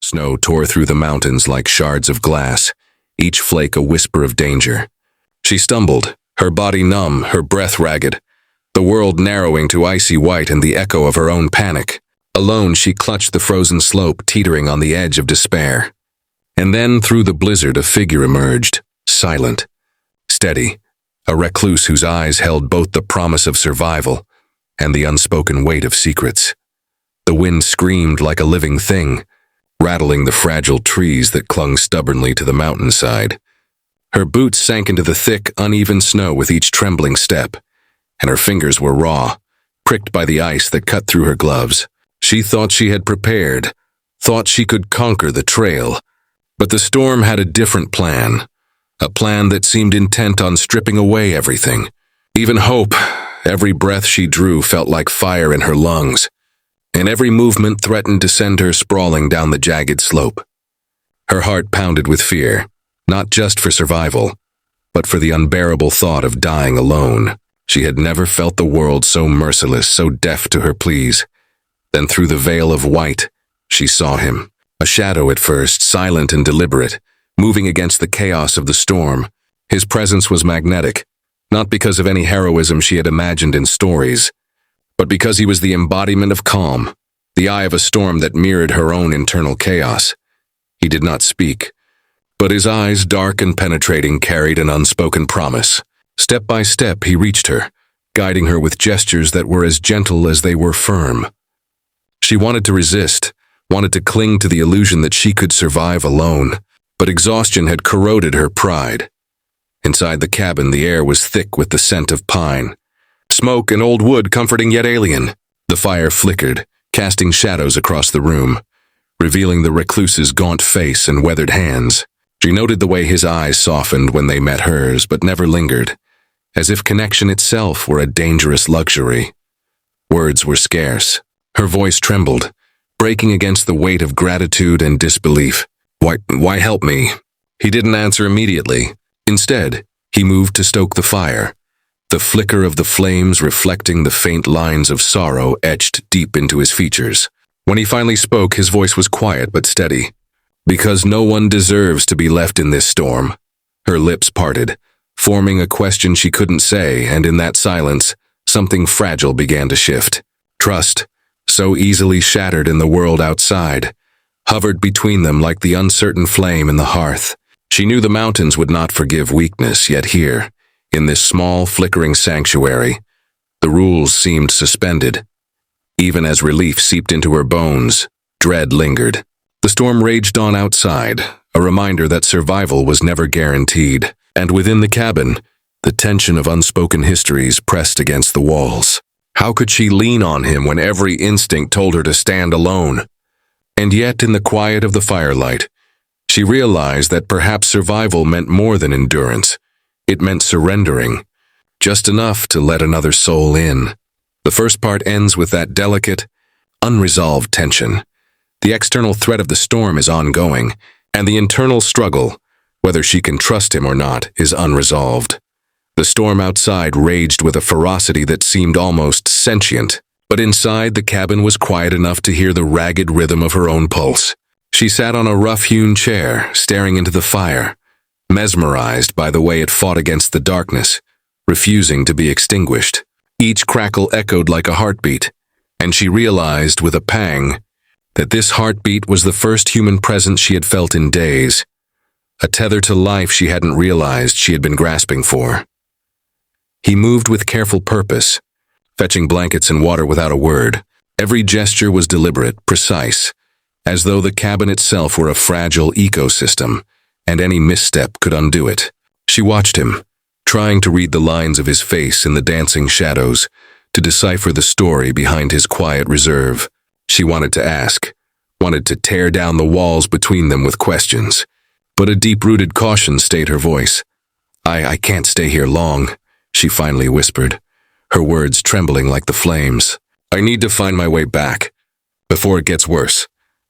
Snow tore through the mountains like shards of glass, each flake a whisper of danger. She stumbled, her body numb, her breath ragged, the world narrowing to icy white and the echo of her own panic. Alone, she clutched the frozen slope, teetering on the edge of despair. And then, through the blizzard, a figure emerged, silent, steady, a recluse whose eyes held both the promise of survival and the unspoken weight of secrets. The wind screamed like a living thing, rattling the fragile trees that clung stubbornly to the mountainside. Her boots sank into the thick, uneven snow with each trembling step, and her fingers were raw, pricked by the ice that cut through her gloves. She thought she had prepared, thought she could conquer the trail. But the storm had a different plan, a plan that seemed intent on stripping away everything. Even hope. Every breath she drew felt like fire in her lungs, and every movement threatened to send her sprawling down the jagged slope. Her heart pounded with fear, not just for survival, but for the unbearable thought of dying alone. She had never felt the world so merciless, so deaf to her pleas. Then through the veil of white, she saw him. A shadow at first, silent and deliberate, moving against the chaos of the storm. His presence was magnetic, not because of any heroism she had imagined in stories, but because he was the embodiment of calm, the eye of a storm that mirrored her own internal chaos. He did not speak, but his eyes, dark and penetrating, carried an unspoken promise. Step by step, he reached her, guiding her with gestures that were as gentle as they were firm. She wanted to resist, wanted to cling to the illusion that she could survive alone, but exhaustion had corroded her pride. Inside the cabin, the air was thick with the scent of pine. Smoke and old wood, comforting yet alien. The fire flickered, casting shadows across the room, revealing the recluse's gaunt face and weathered hands. She noted the way his eyes softened when they met hers, but never lingered, as if connection itself were a dangerous luxury. Words were scarce. Her voice trembled, breaking against the weight of gratitude and disbelief. Why help me? He didn't answer immediately. Instead, he moved to stoke the fire, the flicker of the flames reflecting the faint lines of sorrow etched deep into his features. When he finally spoke, his voice was quiet but steady. Because no one deserves to be left in this storm. Her lips parted, forming a question she couldn't say, and in that silence, something fragile began to shift. Trust, so easily shattered in the world outside, hovered between them like the uncertain flame in the hearth. She knew the mountains would not forgive weakness, yet here, in this small, flickering sanctuary, the rules seemed suspended. Even as relief seeped into her bones, dread lingered. The storm raged on outside, a reminder that survival was never guaranteed, and within the cabin, the tension of unspoken histories pressed against the walls. How could she lean on him when every instinct told her to stand alone? And yet, in the quiet of the firelight, she realized that perhaps survival meant more than endurance. It meant surrendering, just enough to let another soul in. The first part ends with that delicate, unresolved tension. The external threat of the storm is ongoing, and the internal struggle, whether she can trust him or not, is unresolved. The storm outside raged with a ferocity that seemed almost sentient, but inside the cabin was quiet enough to hear the ragged rhythm of her own pulse. She sat on a rough-hewn chair, staring into the fire, mesmerized by the way it fought against the darkness, refusing to be extinguished. Each crackle echoed like a heartbeat, and she realized with a pang that this heartbeat was the first human presence she had felt in days, a tether to life she hadn't realized she had been grasping for. He moved with careful purpose, fetching blankets and water without a word. Every gesture was deliberate, precise, as though the cabin itself were a fragile ecosystem, and any misstep could undo it. She watched him, trying to read the lines of his face in the dancing shadows, to decipher the story behind his quiet reserve. She wanted to ask, wanted to tear down the walls between them with questions, but a deep-rooted caution stayed her voice. I can't stay here long," she finally whispered, her words trembling like the flames. "I need to find my way back, before it gets worse."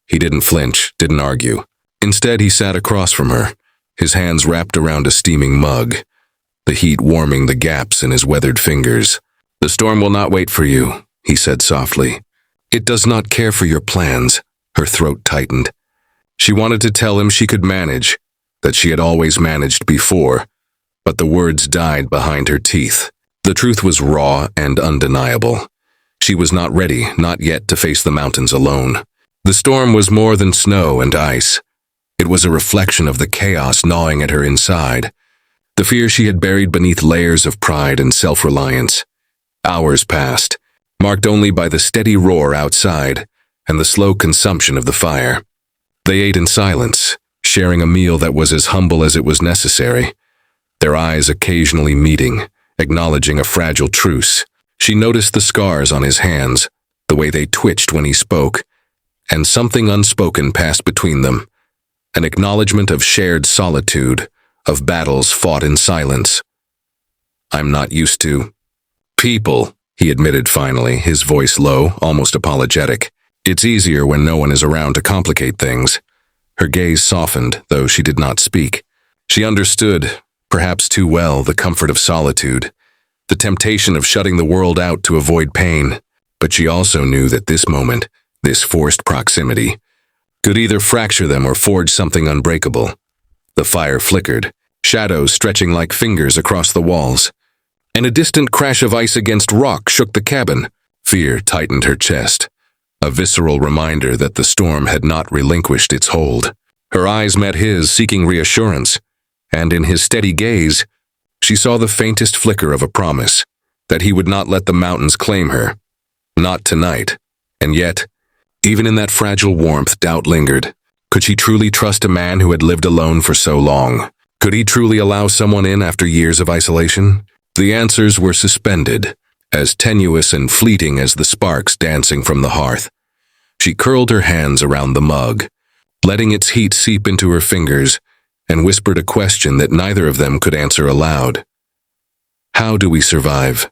He didn't flinch, didn't argue. Instead, he sat across from her, his hands wrapped around a steaming mug, the heat warming the gaps in his weathered fingers. "The storm will not wait for you," he said softly. "It does not care for your plans." Her throat tightened. She wanted to tell him she could manage, that she had always managed before, but the words died behind her teeth. The truth was raw and undeniable. She was not ready, not yet, to face the mountains alone. The storm was more than snow and ice. It was a reflection of the chaos gnawing at her inside, the fear she had buried beneath layers of pride and self-reliance. Hours passed, marked only by the steady roar outside and the slow consumption of the fire. They ate in silence, sharing a meal that was as humble as it was necessary, their eyes occasionally meeting, acknowledging a fragile truce. She noticed the scars on his hands, the way they twitched when he spoke, and something unspoken passed between them, an acknowledgement of shared solitude, of battles fought in silence. "I'm not used to people," he admitted finally, his voice low, almost apologetic. "It's easier when no one is around to complicate things." Her gaze softened, though she did not speak. She understood, perhaps too well, the comfort of solitude, the temptation of shutting the world out to avoid pain. But she also knew that this moment, this forced proximity, could either fracture them or forge something unbreakable. The fire flickered, shadows stretching like fingers across the walls, and a distant crash of ice against rock shook the cabin. Fear tightened her chest, a visceral reminder that the storm had not relinquished its hold. Her eyes met his, seeking reassurance, and in his steady gaze, she saw the faintest flicker of a promise, that he would not let the mountains claim her. Not tonight. And yet, even in that fragile warmth, doubt lingered. Could she truly trust a man who had lived alone for so long? Could he truly allow someone in after years of isolation? The answers were suspended, as tenuous and fleeting as the sparks dancing from the hearth. She curled her hands around the mug, letting its heat seep into her fingers, and whispered a question that neither of them could answer aloud. How do we survive?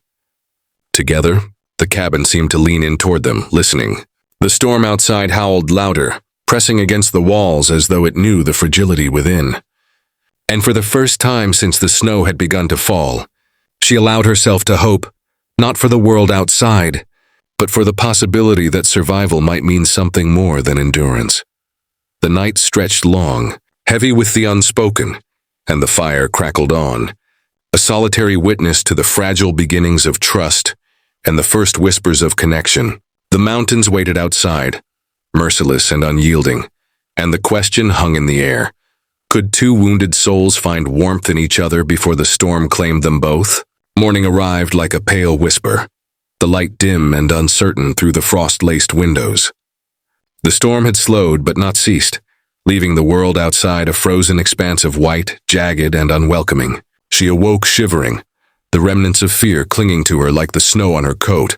Together, the cabin seemed to lean in toward them, listening. The storm outside howled louder, pressing against the walls as though it knew the fragility within. And for the first time since the snow had begun to fall, she allowed herself to hope, not for the world outside, but for the possibility that survival might mean something more than endurance. The night stretched long, heavy with the unspoken, and the fire crackled on, a solitary witness to the fragile beginnings of trust and the first whispers of connection. The mountains waited outside, merciless and unyielding, and the question hung in the air. Could two wounded souls find warmth in each other before the storm claimed them both? Morning arrived like a pale whisper, the light dim and uncertain through the frost-laced windows. The storm had slowed but not ceased, leaving the world outside a frozen expanse of white, jagged, and unwelcoming. She awoke shivering, the remnants of fear clinging to her like the snow on her coat,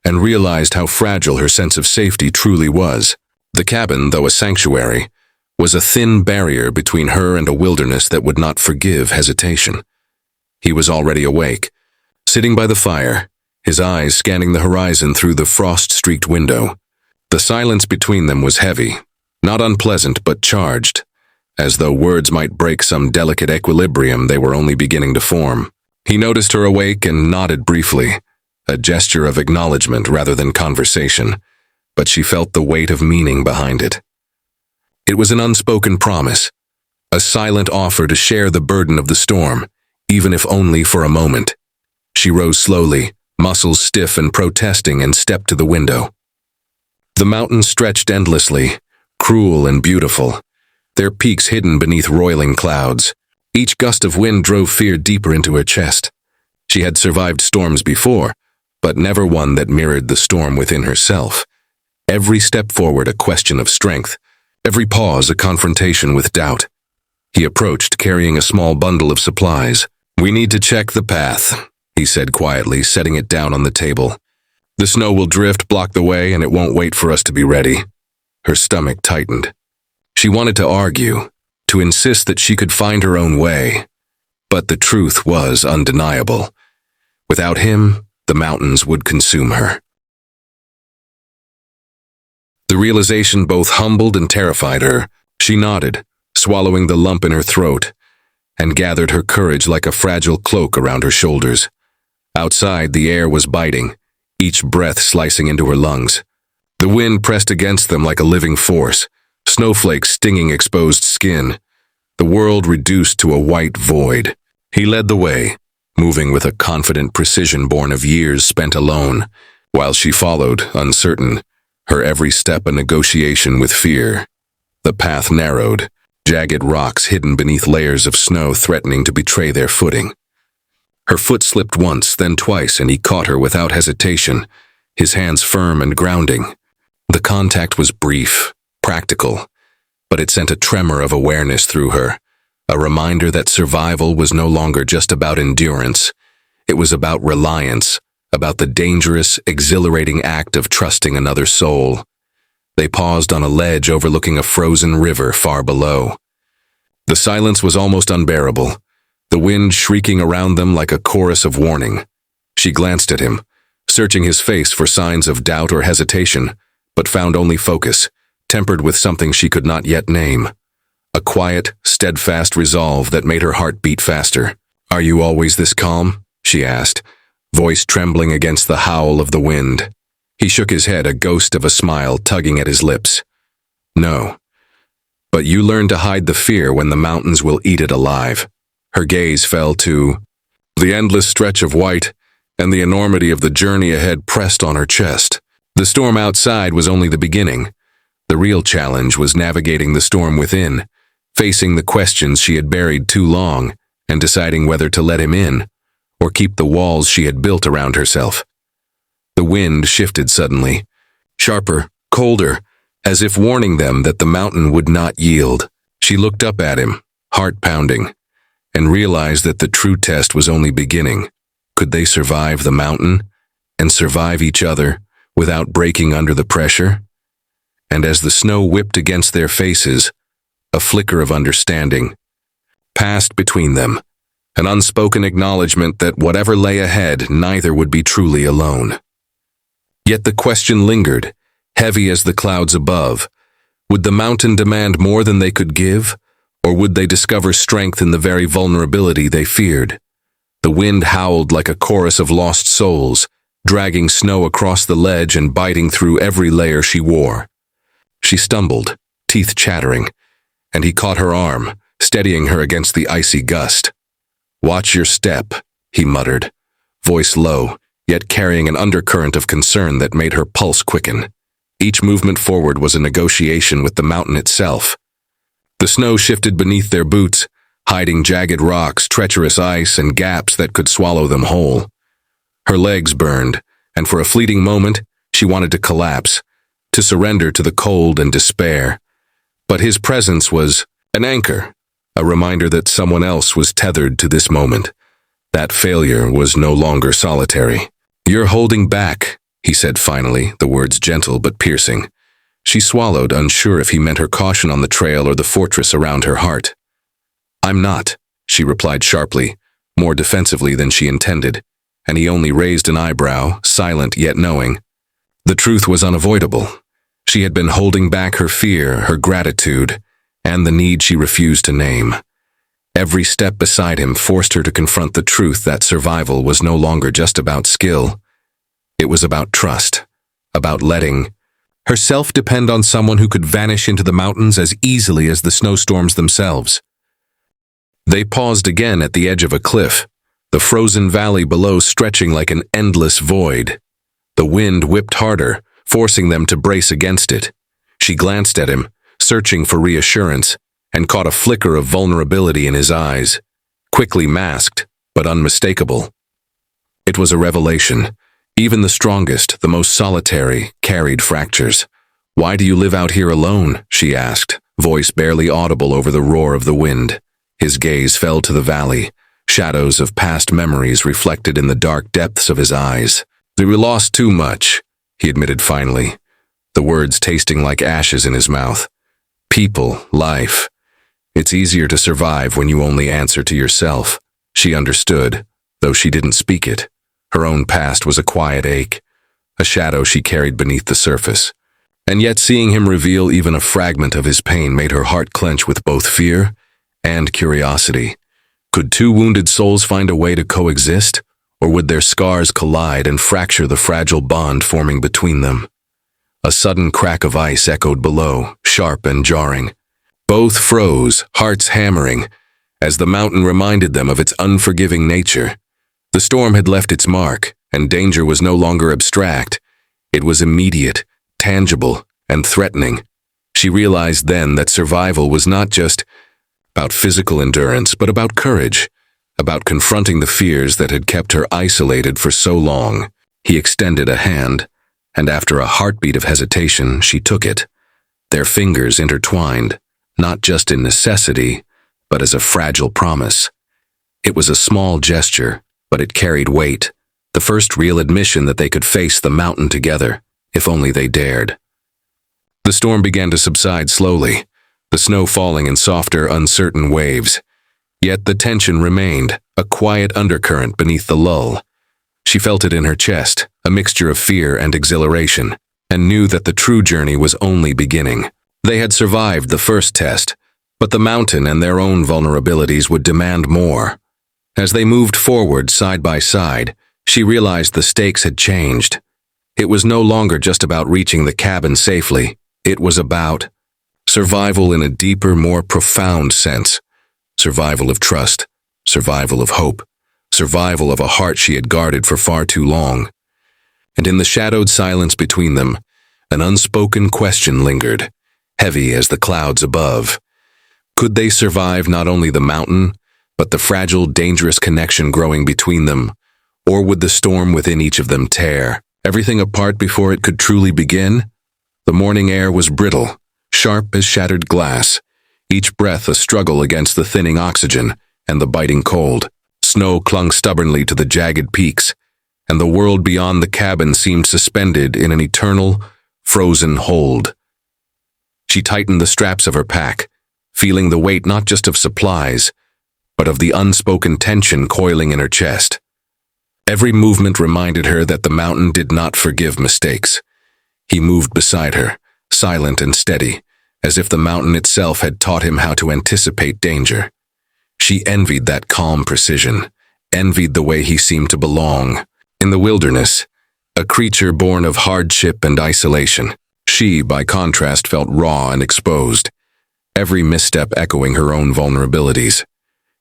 and realized how fragile her sense of safety truly was. The cabin, though a sanctuary, was a thin barrier between her and a wilderness that would not forgive hesitation. He was already awake, sitting by the fire, his eyes scanning the horizon through the frost-streaked window. The silence between them was heavy, not unpleasant but charged, as though words might break some delicate equilibrium they were only beginning to form. He noticed her awake and nodded briefly, a gesture of acknowledgement rather than conversation, but she felt the weight of meaning behind it. It was an unspoken promise, a silent offer to share the burden of the storm, even if only for a moment. She rose slowly, muscles stiff and protesting, and stepped to the window. The mountains stretched endlessly, cruel and beautiful, their peaks hidden beneath roiling clouds. Each gust of wind drove fear deeper into her chest. She had survived storms before, but never one that mirrored the storm within herself. Every step forward a question of strength, every pause a confrontation with doubt. He approached, carrying a small bundle of supplies. "We need to check the path," he said quietly, setting it down on the table. "The snow will drift, block the way, and it won't wait for us to be ready." Her stomach tightened. She wanted to argue, to insist that she could find her own way. But the truth was undeniable. Without him, the mountains would consume her. The realization both humbled and terrified her. She nodded, swallowing the lump in her throat, and gathered her courage like a fragile cloak around her shoulders. Outside, the air was biting, each breath slicing into her lungs. The wind pressed against them like a living force, snowflakes stinging exposed skin, the world reduced to a white void. He led the way, moving with a confident precision born of years spent alone, while she followed, uncertain, her every step a negotiation with fear. The path narrowed, jagged rocks hidden beneath layers of snow threatening to betray their footing. Her foot slipped once, then twice, and he caught her without hesitation, his hands firm and grounding. The contact was brief, practical, but it sent a tremor of awareness through her, a reminder that survival was no longer just about endurance. It was about reliance, about the dangerous, exhilarating act of trusting another soul. They paused on a ledge overlooking a frozen river far below. The silence was almost unbearable, the wind shrieking around them like a chorus of warning. She glanced at him, searching his face for signs of doubt or hesitation, but found only focus, tempered with something she could not yet name. A quiet, steadfast resolve that made her heart beat faster. "Are you always this calm?" she asked, voice trembling against the howl of the wind. He shook his head, a ghost of a smile tugging at his lips. "No. But you learn to hide the fear when the mountains will eat it alive." Her gaze fell to the endless stretch of white, and the enormity of the journey ahead pressed on her chest. The storm outside was only the beginning. The real challenge was navigating the storm within, facing the questions she had buried too long, and deciding whether to let him in, or keep the walls she had built around herself. The wind shifted suddenly, sharper, colder, as if warning them that the mountain would not yield. She looked up at him, heart pounding, and realized that the true test was only beginning. Could they survive the mountain, and survive each other, without breaking under the pressure? And as the snow whipped against their faces, a flicker of understanding passed between them, an unspoken acknowledgement that whatever lay ahead, neither would be truly alone. Yet the question lingered, heavy as the clouds above. Would the mountain demand more than they could give, or would they discover strength in the very vulnerability they feared? The wind howled like a chorus of lost souls, dragging snow across the ledge and biting through every layer she wore. She stumbled, teeth chattering, and he caught her arm, steadying her against the icy gust. "Watch your step," he muttered, voice low, yet carrying an undercurrent of concern that made her pulse quicken. Each movement forward was a negotiation with the mountain itself. The snow shifted beneath their boots, hiding jagged rocks, treacherous ice, and gaps that could swallow them whole. Her legs burned, and for a fleeting moment, she wanted to collapse, to surrender to the cold and despair. But his presence was an anchor, a reminder that someone else was tethered to this moment. That failure was no longer solitary. "You're holding back," he said finally, the words gentle but piercing. She swallowed, unsure if he meant her caution on the trail or the fortress around her heart. "I'm not," she replied sharply, more defensively than she intended, and he only raised an eyebrow, silent yet knowing. The truth was unavoidable. She had been holding back her fear, her gratitude, and the need she refused to name. Every step beside him forced her to confront the truth that survival was no longer just about skill. It was about trust, about letting herself depend on someone who could vanish into the mountains as easily as the snowstorms themselves. They paused again at the edge of a cliff, the frozen valley below stretching like an endless void. The wind whipped harder, forcing them to brace against it. She glanced at him, searching for reassurance, and caught a flicker of vulnerability in his eyes, quickly masked, but unmistakable. It was a revelation. Even the strongest, the most solitary, carried fractures. "Why do you live out here alone?" she asked, voice barely audible over the roar of the wind. His gaze fell to the valley, shadows of past memories reflected in the dark depths of his eyes. "We lost too much," he admitted finally, the words tasting like ashes in his mouth. "People, life. It's easier to survive when you only answer to yourself." She understood, though she didn't speak it. Her own past was a quiet ache, a shadow she carried beneath the surface. And yet seeing him reveal even a fragment of his pain made her heart clench with both fear and curiosity. Could two wounded souls find a way to coexist, or would their scars collide and fracture the fragile bond forming between them? A sudden crack of ice echoed below, sharp and jarring. Both froze, hearts hammering, as the mountain reminded them of its unforgiving nature. The storm had left its mark, and danger was no longer abstract. It was immediate, tangible, and threatening. She realized then that survival was not just about physical endurance, but about courage, about confronting the fears that had kept her isolated for so long. He extended a hand, and after a heartbeat of hesitation, she took it. Their fingers intertwined, not just in necessity, but as a fragile promise. It was a small gesture, but it carried weight, the first real admission that they could face the mountain together, if only they dared. The storm began to subside slowly, the snow falling in softer, uncertain waves. Yet the tension remained, a quiet undercurrent beneath the lull. She felt it in her chest, a mixture of fear and exhilaration, and knew that the true journey was only beginning. They had survived the first test, but the mountain and their own vulnerabilities would demand more. As they moved forward side by side, she realized the stakes had changed. It was no longer just about reaching the cabin safely. It was about survival in a deeper, more profound sense. Survival of trust, survival of hope, survival of a heart she had guarded for far too long. And in the shadowed silence between them, an unspoken question lingered, heavy as the clouds above. Could they survive not only the mountain, but the fragile, dangerous connection growing between them? Or would the storm within each of them tear everything apart before it could truly begin? The morning air was brittle, sharp as shattered glass, each breath a struggle against the thinning oxygen and the biting cold. Snow clung stubbornly to the jagged peaks, and the world beyond the cabin seemed suspended in an eternal, frozen hold. She tightened the straps of her pack, feeling the weight not just of supplies, but of the unspoken tension coiling in her chest. Every movement reminded her that the mountain did not forgive mistakes. He moved beside her, silent and steady, as if the mountain itself had taught him how to anticipate danger. She envied that calm precision, envied the way he seemed to belong. In the wilderness, a creature born of hardship and isolation, she, by contrast, felt raw and exposed, every misstep echoing her own vulnerabilities.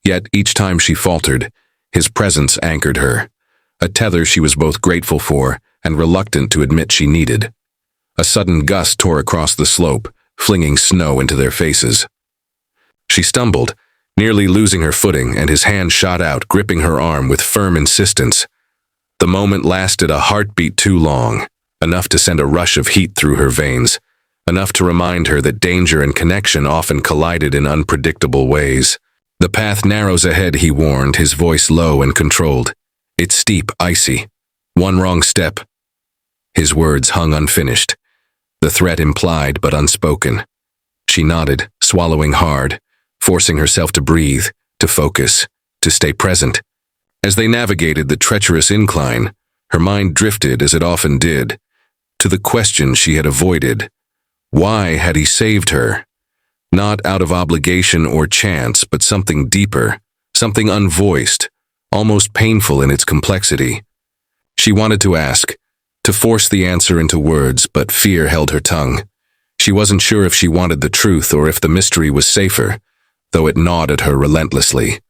Yet each time she faltered, his presence anchored her, a tether she was both grateful for and reluctant to admit she needed. A sudden gust tore across the slope, flinging snow into their faces. She stumbled, nearly losing her footing, and his hand shot out, gripping her arm with firm insistence. The moment lasted a heartbeat too long, enough to send a rush of heat through her veins, enough to remind her that danger and connection often collided in unpredictable ways. The path narrows ahead, he warned, his voice low and controlled. It's steep, icy. One wrong step. His words hung unfinished, the threat implied but unspoken. She nodded, swallowing hard, forcing herself to breathe, to focus, to stay present. As they navigated the treacherous incline, her mind drifted, as it often did, to the question she had avoided. Why had he saved her? Not out of obligation or chance, but something deeper, something unvoiced, almost painful in its complexity. She wanted to ask, to force the answer into words, but fear held her tongue. She wasn't sure if she wanted the truth or if the mystery was safer, though it gnawed at her relentlessly.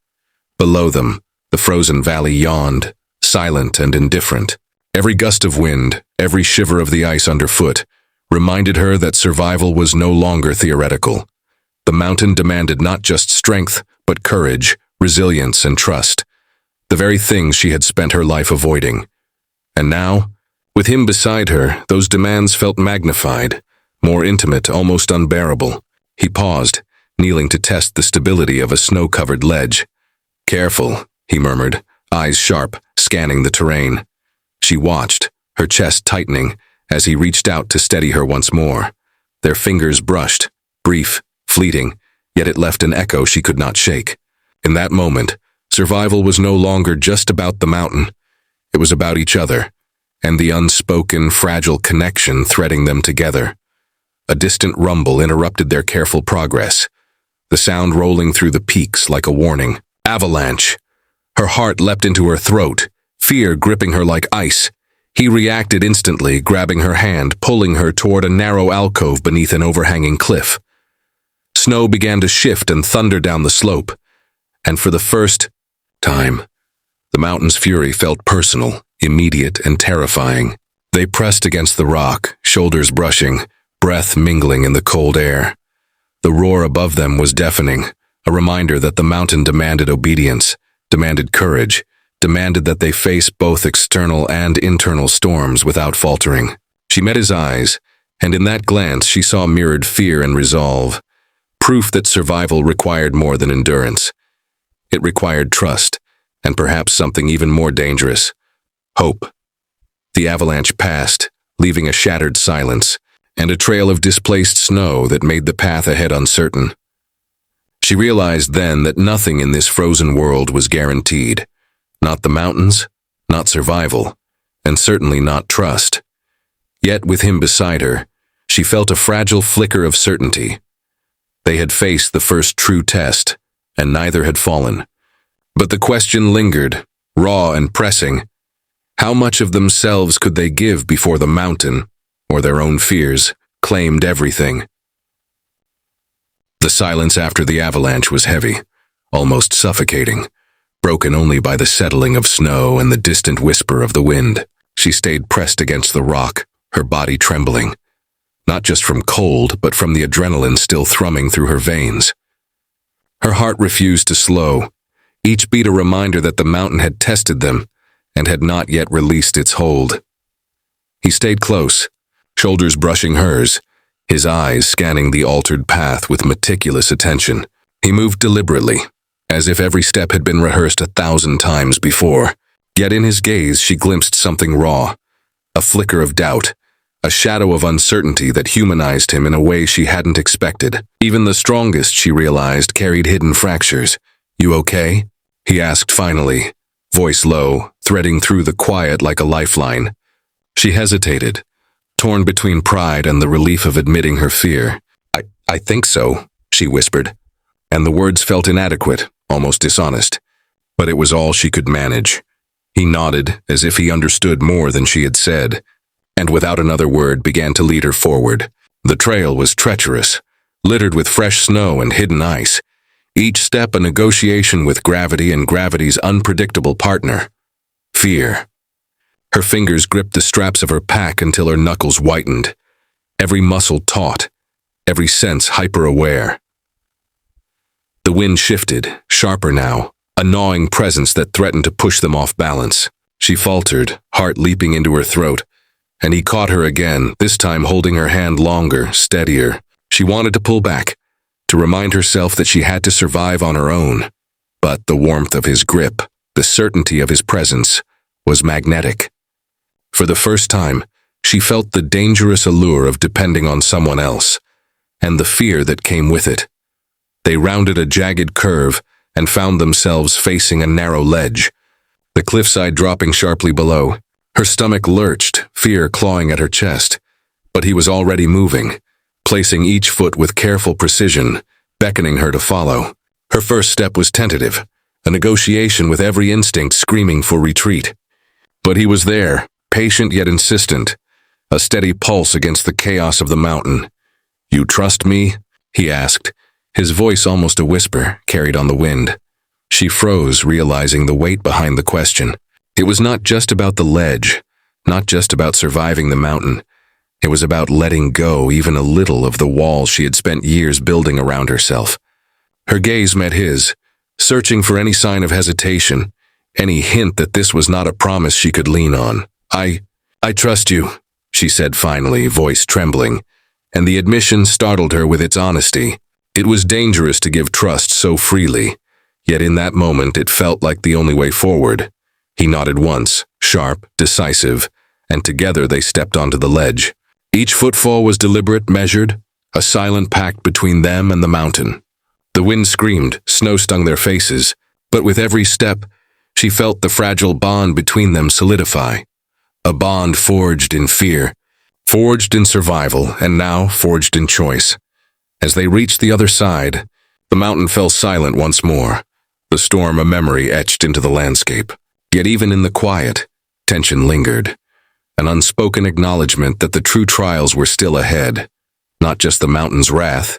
Below them, the frozen valley yawned, silent and indifferent. Every gust of wind, every shiver of the ice underfoot, reminded her that survival was no longer theoretical. The mountain demanded not just strength, but courage, resilience, and trust. The very things she had spent her life avoiding. And now, with him beside her, those demands felt magnified, more intimate, almost unbearable. He paused, kneeling to test the stability of a snow-covered ledge. "Careful," he murmured, eyes sharp, scanning the terrain. She watched, her chest tightening, as he reached out to steady her once more. Their fingers brushed, brief, fleeting, yet it left an echo she could not shake. In that moment, survival was no longer just about the mountain. It was about each other, and the unspoken, fragile connection threading them together. A distant rumble interrupted their careful progress, the sound rolling through the peaks like a warning. Avalanche! Her heart leapt into her throat, fear gripping her like ice. He reacted instantly, grabbing her hand, pulling her toward a narrow alcove beneath an overhanging cliff. Snow began to shift and thunder down the slope, and for the first time, the mountain's fury felt personal, immediate, and terrifying. They pressed against the rock, shoulders brushing, breath mingling in the cold air. The roar above them was deafening, a reminder that the mountain demanded obedience, demanded courage, demanded that they face both external and internal storms without faltering. She met his eyes, and in that glance she saw mirrored fear and resolve, proof that survival required more than endurance. It required trust, and perhaps something even more dangerous, hope. The avalanche passed, leaving a shattered silence, and a trail of displaced snow that made the path ahead uncertain. She realized then that nothing in this frozen world was guaranteed. Not the mountains, not survival, and certainly not trust. Yet with him beside her, she felt a fragile flicker of certainty. They had faced the first true test, and neither had fallen. But the question lingered, raw and pressing. How much of themselves could they give before the mountain, or their own fears, claimed everything? The silence after the avalanche was heavy, almost suffocating, broken only by the settling of snow and the distant whisper of the wind. She stayed pressed against the rock, her body trembling, not just from cold, but from the adrenaline still thrumming through her veins. Her heart refused to slow, each beat a reminder that the mountain had tested them and had not yet released its hold. He stayed close, shoulders brushing hers, his eyes scanning the altered path with meticulous attention. He moved deliberately, as if every step had been rehearsed 1,000 times before. Yet in his gaze she glimpsed something raw, a flicker of doubt, a shadow of uncertainty that humanized him in a way she hadn't expected. Even the strongest, she realized, carried hidden fractures. "You okay?" he asked finally, voice low, threading through the quiet like a lifeline. She hesitated, torn between pride and the relief of admitting her fear. I think so," she whispered, and the words felt inadequate, almost dishonest. But it was all she could manage. He nodded, as if he understood more than she had said, and without another word began to lead her forward. The trail was treacherous, littered with fresh snow and hidden ice, each step a negotiation with gravity and gravity's unpredictable partner, fear. Her fingers gripped the straps of her pack until her knuckles whitened, every muscle taut, every sense hyper-aware. The wind shifted, sharper now, a gnawing presence that threatened to push them off balance. She faltered, heart leaping into her throat, and he caught her again, this time holding her hand longer, steadier. She wanted to pull back, to remind herself that she had to survive on her own. But the warmth of his grip, the certainty of his presence, was magnetic. For the first time, she felt the dangerous allure of depending on someone else, and the fear that came with it. They rounded a jagged curve and found themselves facing a narrow ledge, the cliffside dropping sharply below. Her stomach lurched, fear clawing at her chest, but he was already moving, placing each foot with careful precision, beckoning her to follow. Her first step was tentative, a negotiation with every instinct screaming for retreat. But he was there, patient yet insistent, a steady pulse against the chaos of the mountain. "You trust me?" he asked, his voice almost a whisper, carried on the wind. She froze, realizing the weight behind the question. It was not just about the ledge, not just about surviving the mountain. It was about letting go even a little of the walls she had spent years building around herself. Her gaze met his, searching for any sign of hesitation, any hint that this was not a promise she could lean on. I trust you," she said finally, voice trembling, and the admission startled her with its honesty. It was dangerous to give trust so freely, yet in that moment it felt like the only way forward. He nodded once, sharp, decisive, and together they stepped onto the ledge. Each footfall was deliberate, measured, a silent pact between them and the mountain. The wind screamed, snow stung their faces, but with every step, she felt the fragile bond between them solidify. A bond forged in fear, forged in survival, and now forged in choice. As they reached the other side, the mountain fell silent once more, the storm a memory etched into the landscape. Yet even in the quiet, tension lingered. an unspoken acknowledgement that the true trials were still ahead, not just the mountain's wrath,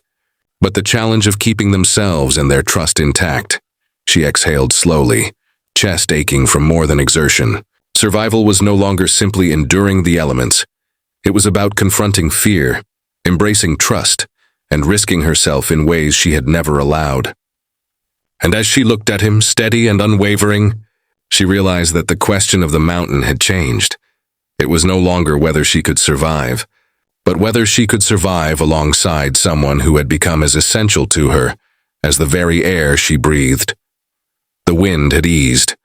but the challenge of keeping themselves and their trust intact. She exhaled slowly, chest aching from more than exertion. Survival was no longer simply enduring the elements. It was about confronting fear, embracing trust, and risking herself in ways she had never allowed. And as she looked at him, steady and unwavering, she realized that the question of the mountain had changed. It was no longer whether she could survive, but whether she could survive alongside someone who had become as essential to her as the very air she breathed. The wind had eased,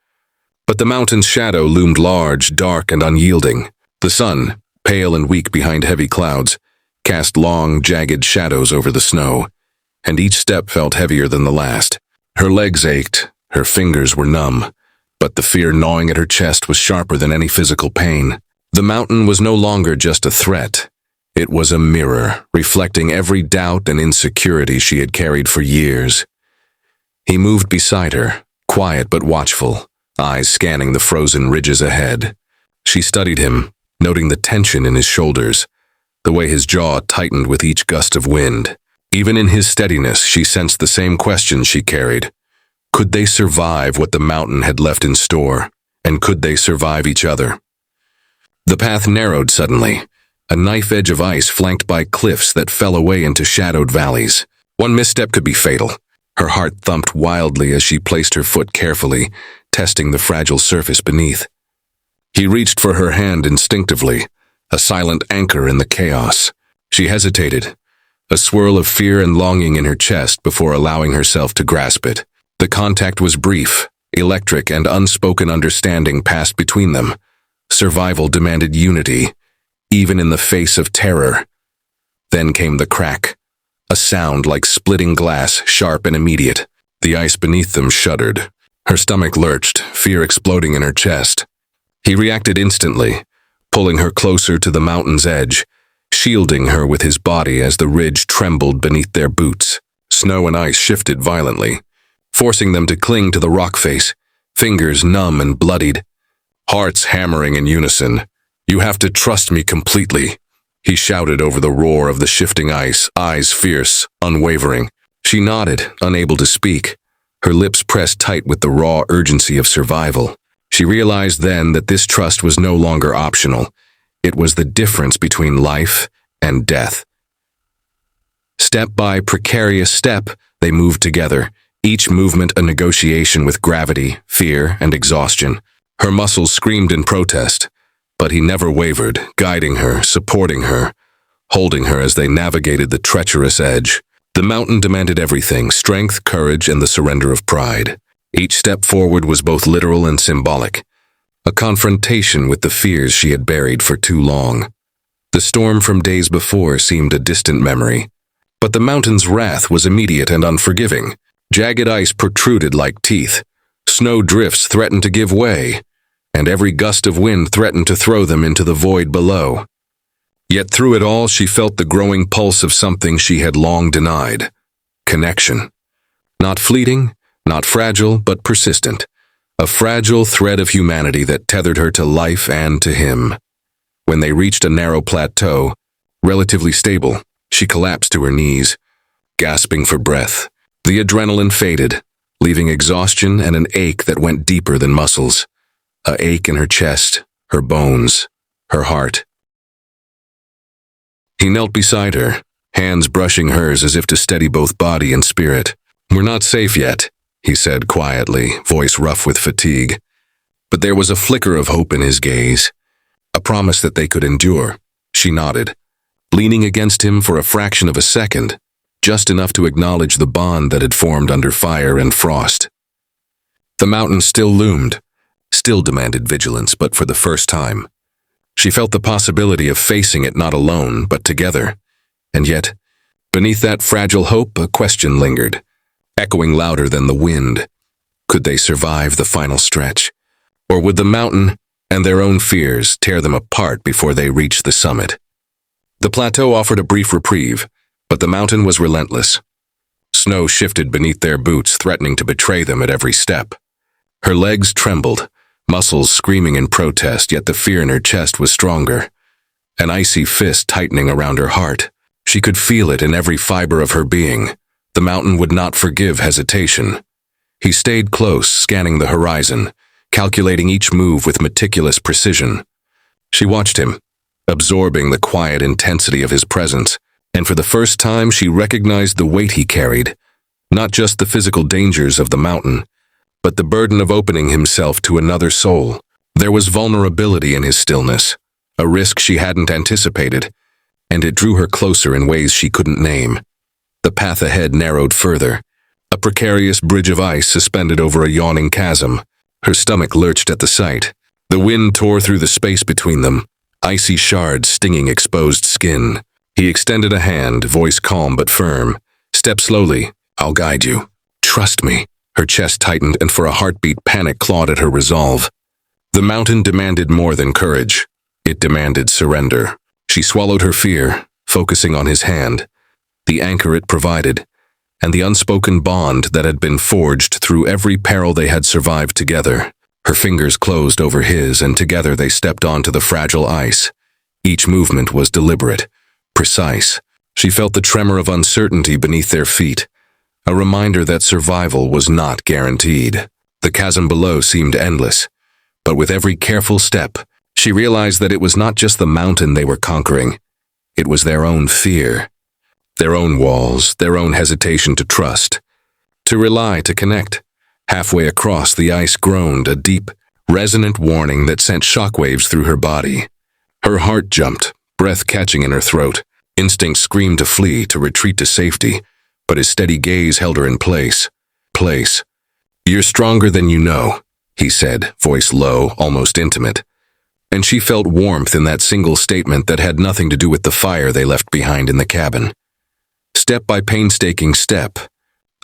but the mountain's shadow loomed large, dark, and unyielding. The sun, pale and weak behind heavy clouds, cast long, jagged shadows over the snow, and each step felt heavier than the last. Her legs ached, her fingers were numb, but the fear gnawing at her chest was sharper than any physical pain. The mountain was no longer just a threat. It was a mirror, reflecting every doubt and insecurity she had carried for years. He moved beside her, quiet but watchful, eyes scanning the frozen ridges ahead. She studied him, noting the tension in his shoulders, the way his jaw tightened with each gust of wind. Even in his steadiness, she sensed the same question she carried. Could they survive what the mountain had left in store, and could they survive each other? The path narrowed suddenly, a knife edge of ice flanked by cliffs that fell away into shadowed valleys. One misstep could be fatal. Her heart thumped wildly as she placed her foot carefully, testing the fragile surface beneath. He reached for her hand instinctively, a silent anchor in the chaos. She hesitated, a swirl of fear and longing in her chest before allowing herself to grasp it. The contact was brief, electric, and unspoken understanding passed between them. Survival demanded unity, even in the face of terror. Then came the crack, a sound like splitting glass, sharp and immediate. The ice beneath them shuddered. Her stomach lurched, fear exploding in her chest. He reacted instantly, pulling her closer to the mountain's edge, shielding her with his body as the ridge trembled beneath their boots. Snow and ice shifted violently, forcing them to cling to the rock face, fingers numb and bloodied, hearts hammering in unison. "You have to trust me completely," he shouted over the roar of the shifting ice, eyes fierce, unwavering. She nodded, unable to speak, her lips pressed tight with the raw urgency of survival. She realized then that this trust was no longer optional. It was the difference between life and death. Step by precarious step, they moved together, each movement a negotiation with gravity, fear, and exhaustion. Her muscles screamed in protest, but he never wavered, guiding her, supporting her, holding her as they navigated the treacherous edge. The mountain demanded everything: strength, courage, and the surrender of pride. Each step forward was both literal and symbolic, a confrontation with the fears she had buried for too long. The storm from days before seemed a distant memory, but the mountain's wrath was immediate and unforgiving. Jagged ice protruded like teeth, snow drifts threatened to give way, and every gust of wind threatened to throw them into the void below. Yet through it all, she felt the growing pulse of something she had long denied: connection. Not fleeting, not fragile, but persistent. A fragile thread of humanity that tethered her to life and to him. When they reached a narrow plateau, relatively stable, she collapsed to her knees, gasping for breath. The adrenaline faded, leaving exhaustion and an ache that went deeper than muscles. An ache in her chest, her bones, her heart. He knelt beside her, hands brushing hers as if to steady both body and spirit. "We're not safe yet," he said quietly, voice rough with fatigue. But there was a flicker of hope in his gaze, a promise that they could endure. She nodded, leaning against him for a fraction of a second, just enough to acknowledge the bond that had formed under fire and frost. The mountain still loomed, still demanded vigilance, but for the first time. She felt the possibility of facing it not alone, but together. And yet, beneath that fragile hope, a question lingered, echoing louder than the wind. Could they survive the final stretch? Or would the mountain and their own fears tear them apart before they reached the summit? The plateau offered a brief reprieve, but the mountain was relentless. Snow shifted beneath their boots, threatening to betray them at every step. Her legs trembled, muscles screaming in protest, yet the fear in her chest was stronger. An icy fist tightening around her heart. She could feel it in every fiber of her being. The mountain would not forgive hesitation. He stayed close, scanning the horizon, calculating each move with meticulous precision. She watched him, absorbing the quiet intensity of his presence, and for the first time she recognized the weight he carried, not just the physical dangers of the mountain, but the burden of opening himself to another soul. There was vulnerability in his stillness, a risk she hadn't anticipated, and it drew her closer in ways she couldn't name. The path ahead narrowed further, a precarious bridge of ice suspended over a yawning chasm. Her stomach lurched at the sight. The wind tore through the space between them, icy shards stinging exposed skin. He extended a hand, voice calm but firm. "Step slowly. I'll guide you. Trust me." Her chest tightened, and for a heartbeat, panic clawed at her resolve. The mountain demanded more than courage. It demanded surrender. She swallowed her fear, focusing on his hand, the anchor it provided, and the unspoken bond that had been forged through every peril they had survived together. Her fingers closed over his, and together they stepped onto the fragile ice. Each movement was deliberate, precise. She felt the tremor of uncertainty beneath their feet, a reminder that survival was not guaranteed. The chasm below seemed endless, but with every careful step, she realized that it was not just the mountain they were conquering. It was their own fear, their own walls, their own hesitation to trust, to rely, to connect. Halfway across, the ice groaned, a deep, resonant warning that sent shockwaves through her body. Her heart jumped, breath catching in her throat. Instinct screamed to flee, to retreat to safety, but his steady gaze held her in place. "You're stronger than you know," he said, voice low, almost intimate. And she felt warmth in that single statement that had nothing to do with the fire they left behind in the cabin. Step by painstaking step,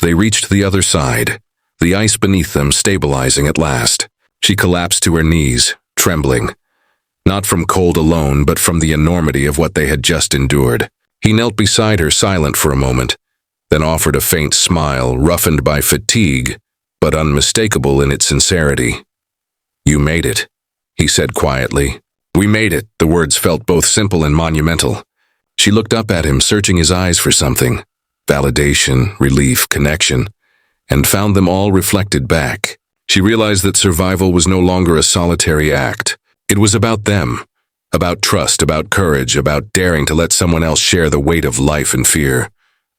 they reached the other side, the ice beneath them stabilizing at last. She collapsed to her knees, trembling, not from cold alone, but from the enormity of what they had just endured. He knelt beside her, silent for a moment, then offered a faint smile, roughened by fatigue, but unmistakable in its sincerity. "You made it," he said quietly. "We made it." The words felt both simple and monumental. She looked up at him, searching his eyes for something, validation, relief, connection, and found them all reflected back. She realized that survival was no longer a solitary act. It was about them, about trust, about courage, about daring to let someone else share the weight of life and fear.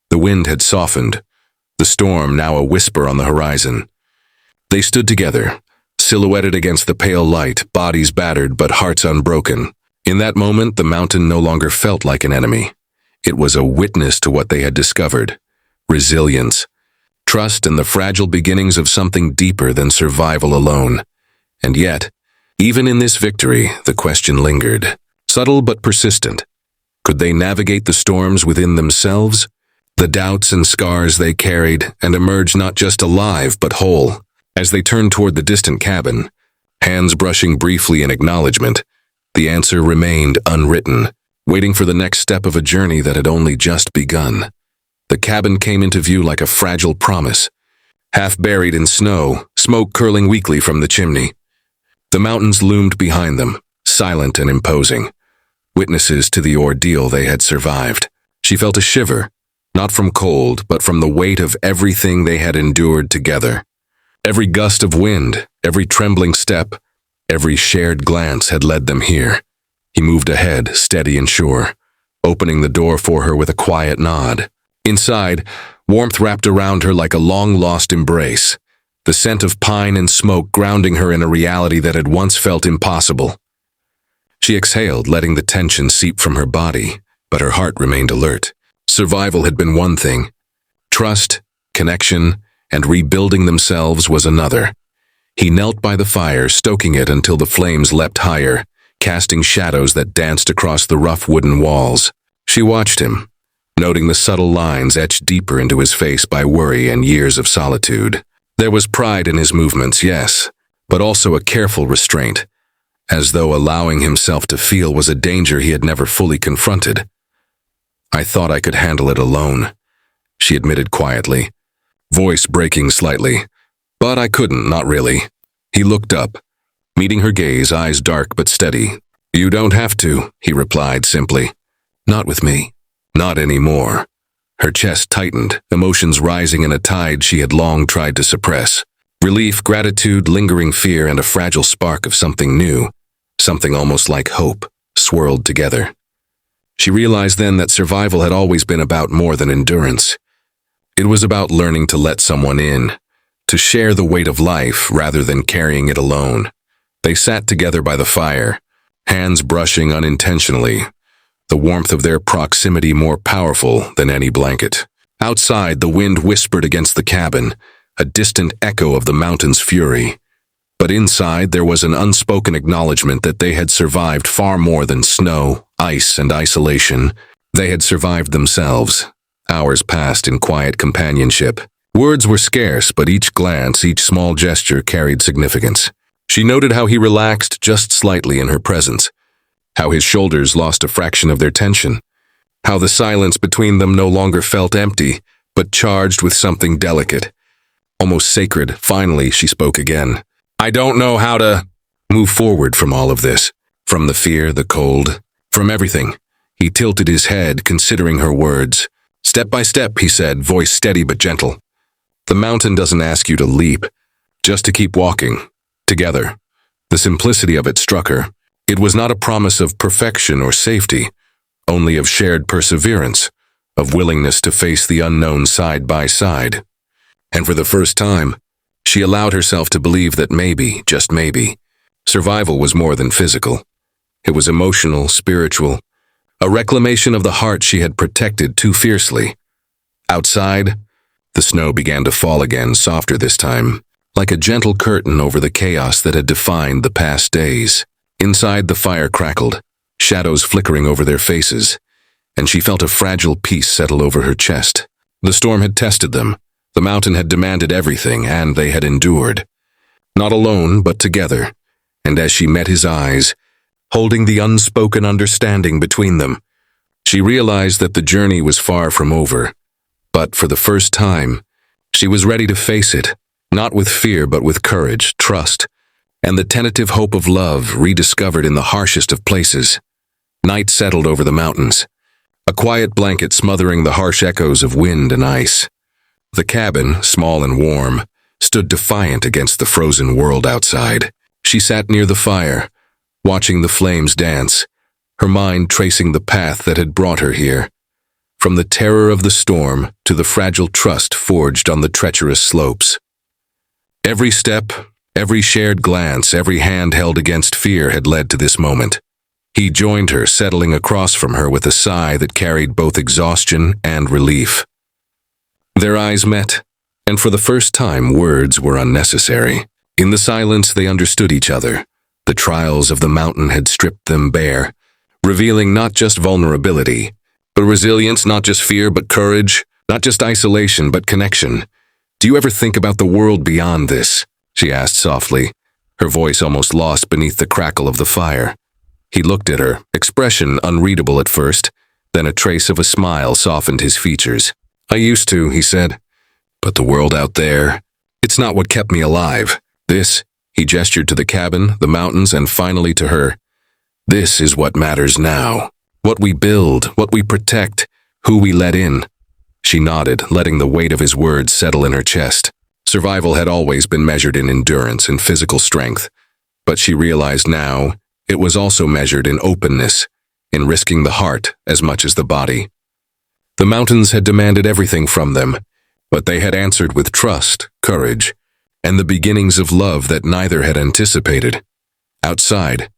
The wind had softened, the storm now a whisper on the horizon. They stood together, silhouetted against the pale light, bodies battered but hearts unbroken. In that moment, the mountain no longer felt like an enemy. It was a witness to what they had discovered: resilience, trust, and the fragile beginnings of something deeper than survival alone. And yet, even in this victory, the question lingered, subtle but persistent. Could they navigate the storms within themselves, the doubts and scars they carried, and emerge not just alive but whole? As they turned toward the distant cabin, hands brushing briefly in acknowledgement, the answer remained unwritten, waiting for the next step of a journey that had only just begun. The cabin came into view like a fragile promise, half buried in snow, smoke curling weakly from the chimney. The mountains loomed behind them, silent and imposing, witnesses to the ordeal they had survived. She felt a shiver, not from cold, but from the weight of everything they had endured together. Every gust of wind, every trembling step, every shared glance had led them here. He moved ahead, steady and sure, opening the door for her with a quiet nod. Inside, warmth wrapped around her like a long-lost embrace, the scent of pine and smoke grounding her in a reality that had once felt impossible. She exhaled, letting the tension seep from her body, but her heart remained alert. Survival had been one thing. Trust, connection, and rebuilding themselves was another. He knelt by the fire, stoking it until the flames leapt higher, casting shadows that danced across the rough wooden walls. She watched him, noting the subtle lines etched deeper into his face by worry and years of solitude. There was pride in his movements, yes, but also a careful restraint, as though allowing himself to feel was a danger he had never fully confronted. "I thought I could handle it alone," she admitted quietly, voice breaking slightly. "But I couldn't, not really." He looked up, meeting her gaze, eyes dark but steady. "You don't have to," he replied simply. "Not with me. Not anymore." Her chest tightened, emotions rising in a tide she had long tried to suppress. Relief, gratitude, lingering fear, and a fragile spark of something new, something almost like hope, swirled together. She realized then that survival had always been about more than endurance. It was about learning to let someone in, to share the weight of life rather than carrying it alone. They sat together by the fire, hands brushing unintentionally, the warmth of their proximity more powerful than any blanket. Outside, the wind whispered against the cabin, a distant echo of the mountain's fury. But inside, there was an unspoken acknowledgement that they had survived far more than snow, ice, and isolation. They had survived themselves. Hours passed in quiet companionship. Words were scarce, but each glance, each small gesture carried significance. She noted how he relaxed just slightly in her presence, how his shoulders lost a fraction of their tension, how the silence between them no longer felt empty, but charged with something delicate, almost sacred. Finally, she spoke again. "I don't know how to move forward from all of this, from the fear, the cold, from everything." He tilted his head, considering her words. "Step by step," he said, voice steady but gentle. "The mountain doesn't ask you to leap, just to keep walking, together." The simplicity of it struck her. It was not a promise of perfection or safety, only of shared perseverance, of willingness to face the unknown side by side. And for the first time, she allowed herself to believe that maybe, just maybe, survival was more than physical. It was emotional, spiritual, a reclamation of the heart she had protected too fiercely. Outside, the snow began to fall again, softer this time, like a gentle curtain over the chaos that had defined the past days. Inside, the fire crackled, shadows flickering over their faces, and she felt a fragile peace settle over her chest. The storm had tested them. The mountain had demanded everything, and they had endured. Not alone, but together. And as she met his eyes, holding the unspoken understanding between them, she realized that the journey was far from over. But for the first time, she was ready to face it, not with fear but with courage, trust, and the tentative hope of love rediscovered in the harshest of places. Night settled over the mountains, a quiet blanket smothering the harsh echoes of wind and ice. The cabin, small and warm, stood defiant against the frozen world outside. She sat near the fire, watching the flames dance, her mind tracing the path that had brought her here, from the terror of the storm to the fragile trust forged on the treacherous slopes. Every step, every shared glance, every hand held against fear had led to this moment. He joined her, settling across from her with a sigh that carried both exhaustion and relief. Their eyes met, and for the first time words were unnecessary. In the silence they understood each other. The trials of the mountain had stripped them bare, revealing not just vulnerability, but resilience, not just fear but courage, not just isolation but connection. "Do you ever think about the world beyond this?" she asked softly, her voice almost lost beneath the crackle of the fire. He looked at her, expression unreadable at first, then a trace of a smile softened his features. "I used to," he said. "But the world out there, it's not what kept me alive. This," he gestured to the cabin, the mountains, and finally to her. "This is what matters now. What we build, what we protect, who we let in." She nodded, letting the weight of his words settle in her chest. Survival had always been measured in endurance and physical strength, but she realized now it was also measured in openness, in risking the heart as much as the body. The mountains had demanded everything from them, but they had answered with trust, courage, and the beginnings of love that neither had anticipated. Outside,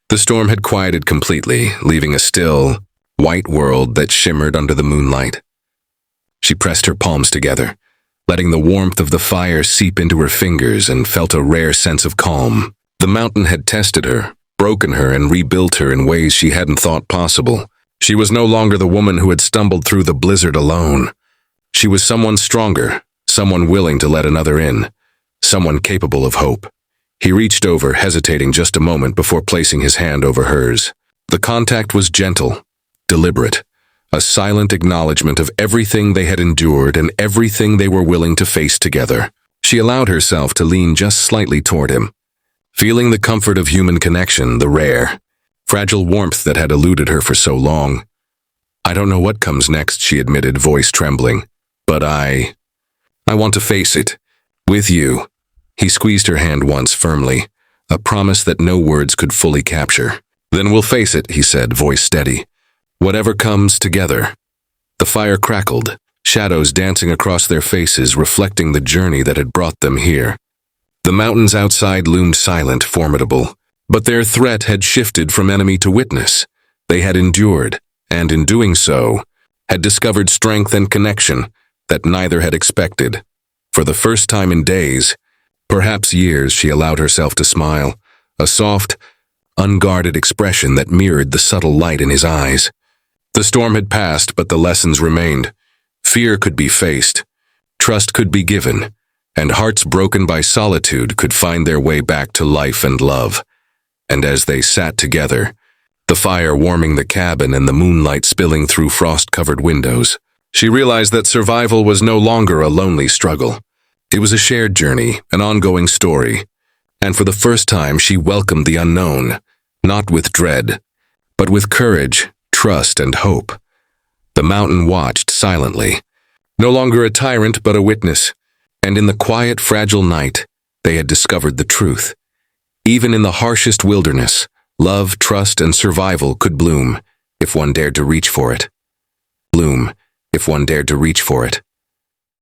the storm had quieted completely, leaving a still, white world that shimmered under the moonlight. She pressed her palms together, letting the warmth of the fire seep into her fingers, and felt a rare sense of calm. The mountain had tested her, broken her, and rebuilt her in ways she hadn't thought possible. She was no longer the woman who had stumbled through the blizzard alone. She was someone stronger, someone willing to let another in, someone capable of hope. He reached over, hesitating just a moment before placing his hand over hers. The contact was gentle, deliberate, a silent acknowledgement of everything they had endured and everything they were willing to face together. She allowed herself to lean just slightly toward him, feeling the comfort of human connection, the rare, fragile warmth that had eluded her for so long. "I don't know what comes next," she admitted, voice trembling. "But I want to face it. With you." He squeezed her hand once firmly, a promise that no words could fully capture. "Then we'll face it," he said, voice steady. "Whatever comes, together." The fire crackled, shadows dancing across their faces, reflecting the journey that had brought them here. The mountains outside loomed silent, formidable, but their threat had shifted from enemy to witness. They had endured, and in doing so, had discovered strength and connection that neither had expected. For the first time in days, perhaps years, she allowed herself to smile, a soft, unguarded expression that mirrored the subtle light in his eyes. The storm had passed, but the lessons remained. Fear could be faced, trust could be given, and hearts broken by solitude could find their way back to life and love. And as they sat together, the fire warming the cabin and the moonlight spilling through frost-covered windows, she realized that survival was no longer a lonely struggle. It was a shared journey, an ongoing story, and for the first time she welcomed the unknown, not with dread, but with courage, trust, and hope. The mountain watched silently, no longer a tyrant but a witness, and in the quiet, fragile night, they had discovered the truth. Even in the harshest wilderness, love, trust, and survival could bloom if one dared to reach for it. Bloom if one dared to reach for it.